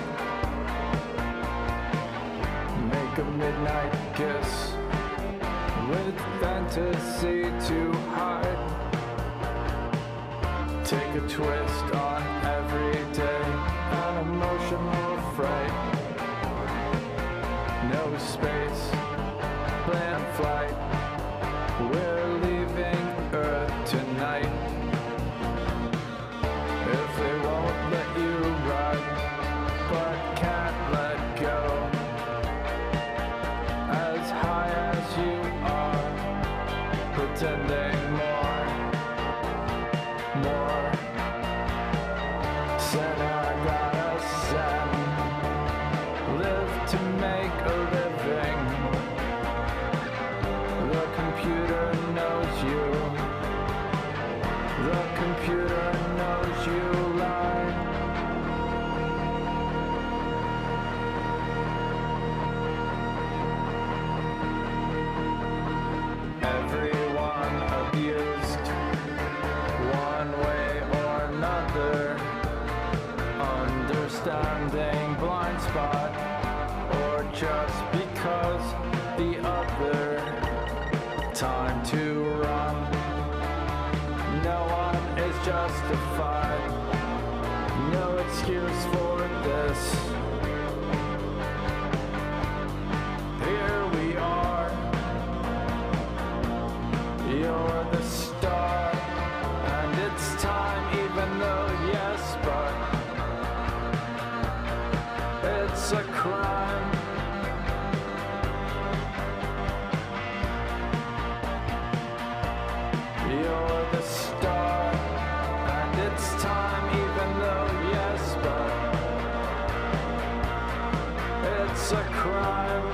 Make a midnight kiss with fantasy to hide. Take a twist on every day, an emotional fright. No space, plan flight. We're leaving Earth tonight. If they won't let you ride, the computer knows you lied. Everyone abused one way or another. Understanding blind spot, or just because the other. Time to run. No one is justified. No excuse for this. Here we are. You're the star, and it's time, even though yes, but it's a crime. You're the star, and it's time, even though yes, but it's a crime.